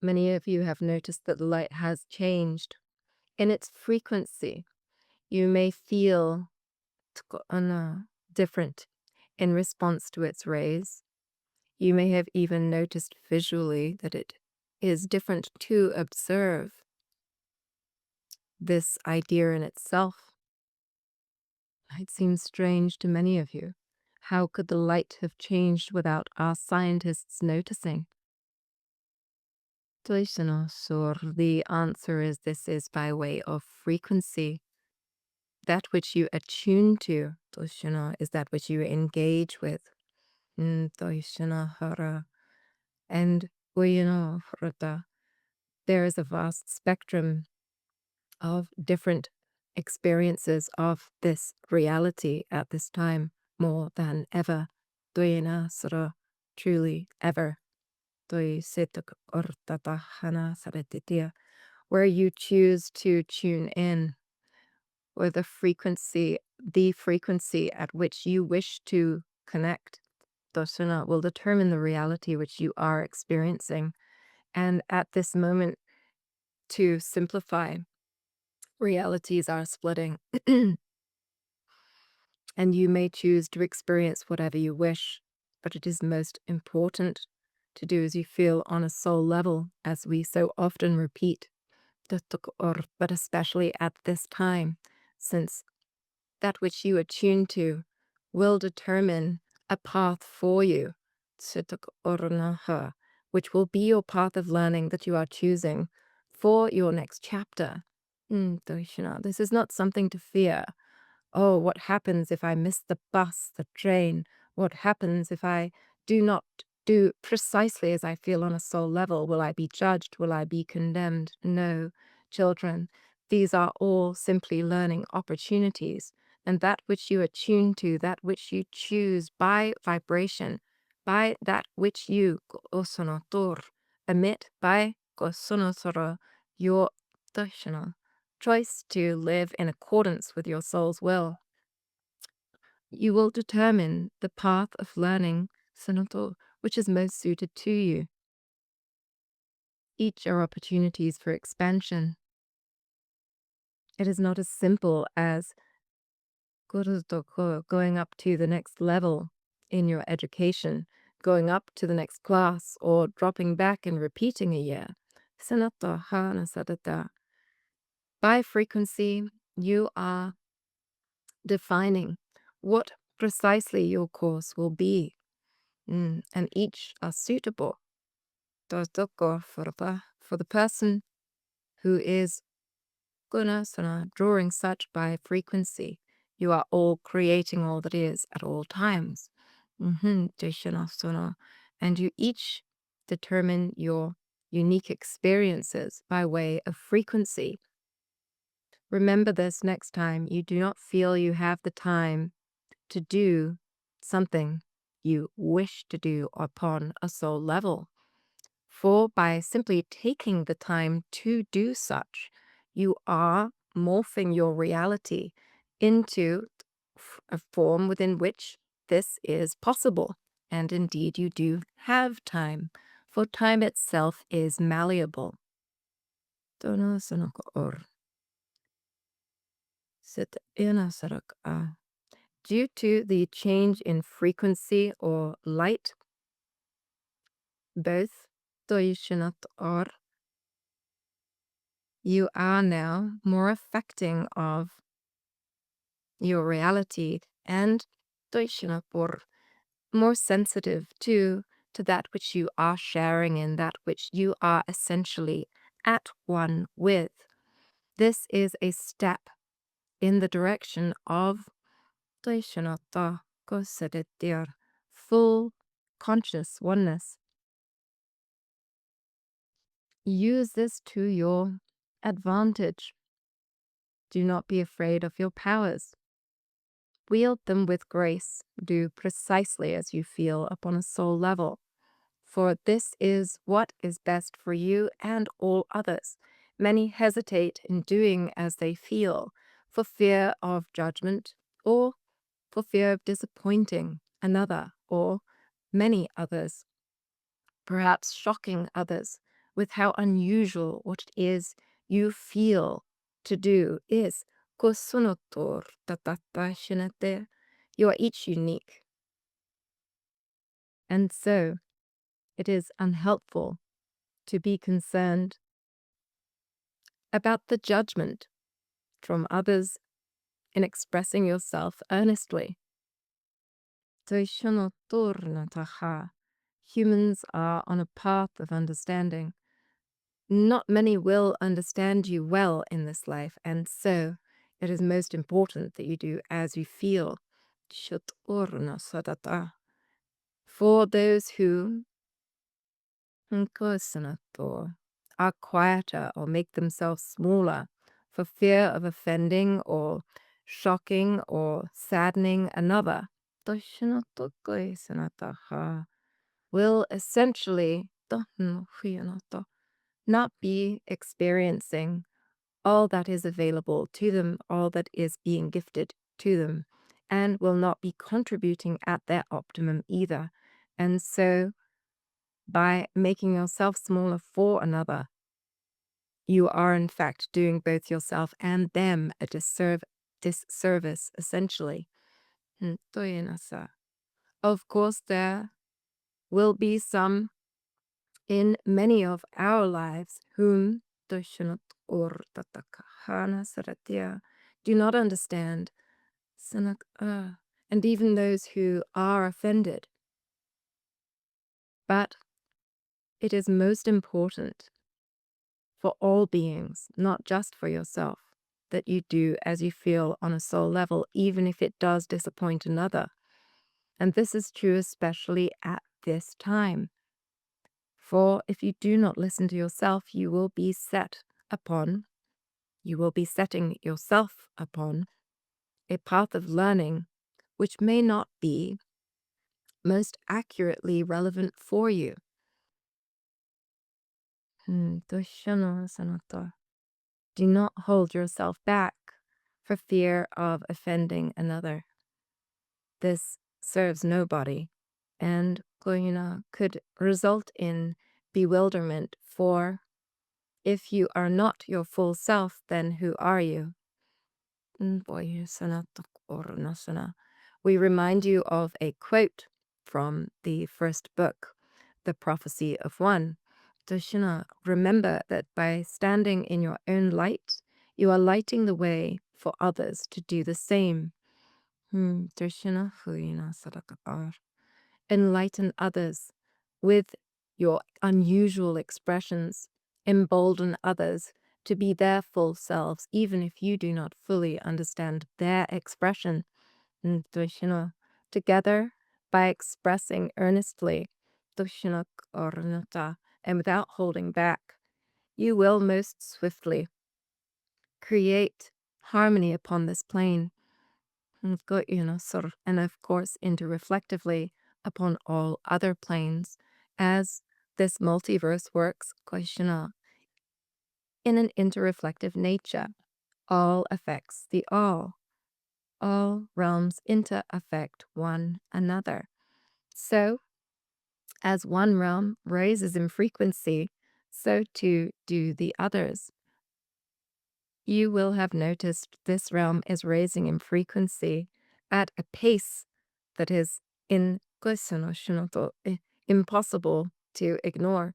Many of you have noticed that the light has changed in its frequency. You may feel different in response to its rays. You may have even noticed visually that it is different to observe this idea in itself. It seems strange to many of you. How could the light have changed without our scientists noticing? The answer is this is by way of frequency. That which you attune to, is that which you engage with. And there is a vast spectrum of different experiences of this reality at this time, more than ever. Truly ever. Where you choose to tune in, or the frequency at which you wish to connect, Dosuna, will determine the reality which you are experiencing. And at this moment, to simplify, realities are splitting. And you may choose to experience whatever you wish, but it is most important to do as you feel on a soul level, as we so often repeat, but especially at this time, since that which you attune to will determine a path for you, which will be your path of learning that you are choosing for your next chapter. This is not something to fear. Oh, what happens if I miss the bus, the train? What happens if I do not do precisely as I feel on a soul level? Will I be judged? Will I be condemned? No, children, these are all simply learning opportunities. And that which you attune to, that which you choose by vibration, by that which you emit by your choice to live in accordance with your soul's will, you will determine the path of learning which is most suited to you. Each are opportunities for expansion. It is not as simple as going up to the next level in your education, going up to the next class, or dropping back and repeating a year. By frequency, you are defining what precisely your course will be, and each are suitable for the person who is drawing such by frequency. You are all creating all that is at all times. And you each determine your unique experiences by way of frequency. Remember this next time you do not feel you have the time to do something you wish to do upon a soul level. For by simply taking the time to do such, you are morphing your reality into a form within which this is possible. And indeed, you do have time, for time itself is malleable. Due to the change in frequency or light, both or you are now more affecting of your reality and more sensitive to that which you are sharing and that which you are essentially at one with. This is a step in the direction of full conscious oneness. Use this to your advantage. Do not be afraid of your powers. Wield them with grace. Do precisely as you feel upon a soul level. For this is what is best for you and all others. Many hesitate in doing as they feel for fear of judgment or for fear of disappointing another or many others, perhaps shocking others with how unusual what it is you feel to do is. Kosonotor tatata shinate. You are each unique. And so it is unhelpful to be concerned about the judgment from others in expressing yourself earnestly. Humans are on a path of understanding. Not many will understand you well in this life, and so it is most important that you do as you feel. For those who are quieter or make themselves smaller for fear of offending or shocking or saddening another, will essentially not be experiencing all that is available to them, all that is being gifted to them, and will not be contributing at their optimum either. And so, by making yourself smaller for another, you are in fact doing both yourself and them a disservice, essentially. Of course, there will be some in many of our lives whom do not understand, and even those who are offended. But it is most important for all beings, not just for yourself, that you do as you feel on a soul level, even if it does disappoint another. And this is true especially at this time. For if you do not listen to yourself, you will be setting yourself upon a path of learning which may not be most accurately relevant for you. Do not hold yourself back for fear of offending another. This serves nobody and could result in bewilderment, for if you are not your full self, then who are you? We remind you of a quote from the first book, The Prophecy of One. Remember that by standing in your own light, you are lighting the way for others to do the same. Enlighten others with your unusual expressions. Embolden others to be their full selves, even if you do not fully understand their expression. Together, by expressing earnestly, and without holding back, you will most swiftly create harmony upon this plane, and of course interreflectively upon all other planes, as this multiverse works in an interreflective nature. All affects the all. All realms inter-affect one another. So, as one realm raises in frequency, so too do the others. You will have noticed this realm is raising in frequency at a pace that is impossible to ignore.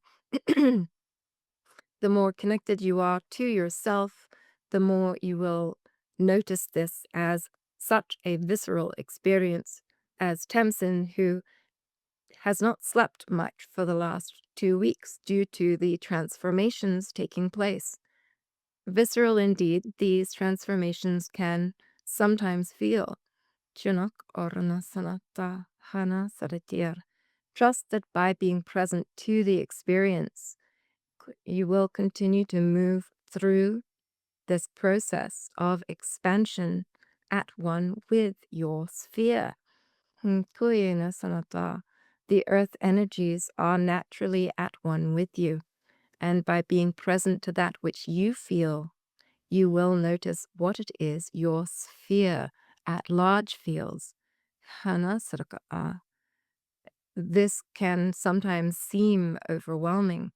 The more connected you are to yourself, the more you will notice this as such a visceral experience. As Tamsin, who has not slept much for the last 2 weeks due to the transformations taking place. Visceral indeed, these transformations can sometimes feel. Trust that by being present to the experience, you will continue to move through this process of expansion at one with your sphere. The earth energies are naturally at one with you, and by being present to that which you feel, you will notice what it is your sphere at large feels. This can sometimes seem overwhelming,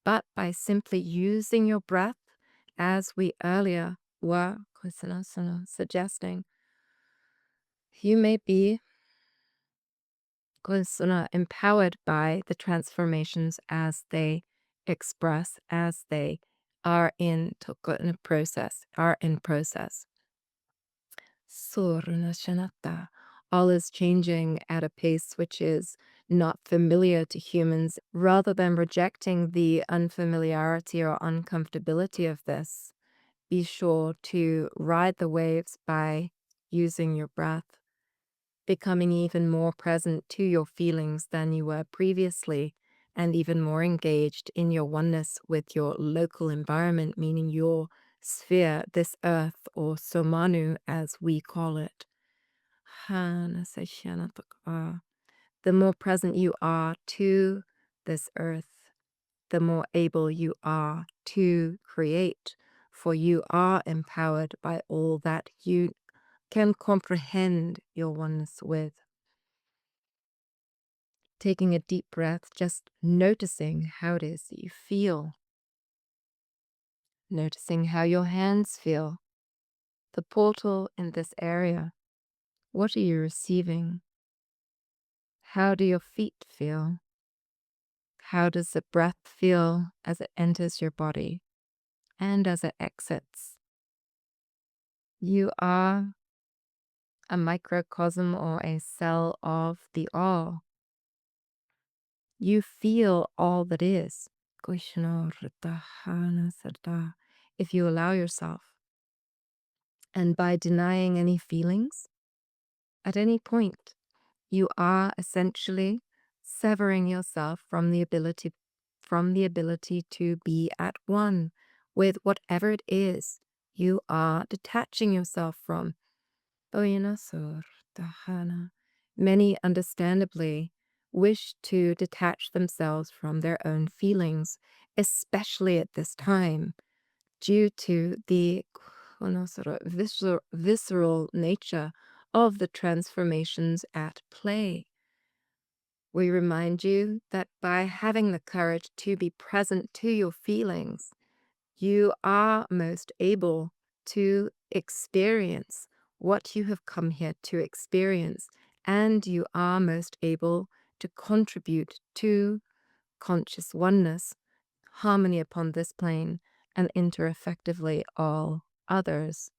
But by simply using your breath, as we earlier were suggesting, you may be empowered by the transformations as they express, as they are in process, are in process. Surnashanatta. All is changing at a pace which is not familiar to humans. Rather than rejecting the unfamiliarity or uncomfortability of this, be sure to ride the waves by using your breath, becoming even more present to your feelings than you were previously, and even more engaged in your oneness with your local environment, meaning your sphere, this earth, or somanu as we call it. The more present you are to this earth, the more able you are to create, for you are empowered by all that you can comprehend your oneness with. Taking a deep breath, just noticing how it is that you feel. Noticing how your hands feel. The portal in this area. What are you receiving? How do your feet feel? How does the breath feel as it enters your body and as it exits? You are a microcosm or a cell of the all. You feel all that is. If you allow yourself. And by denying any feelings, at any point, you are essentially severing yourself from the ability to be at one with whatever it is you are detaching yourself from. Many understandably wish to detach themselves from their own feelings, especially at this time, due to the visceral nature of the transformations at play. We remind you that by having the courage to be present to your feelings, you are most able to experience what you have come here to experience, and you are most able to contribute to conscious oneness, harmony upon this plane, and intereffectively all others.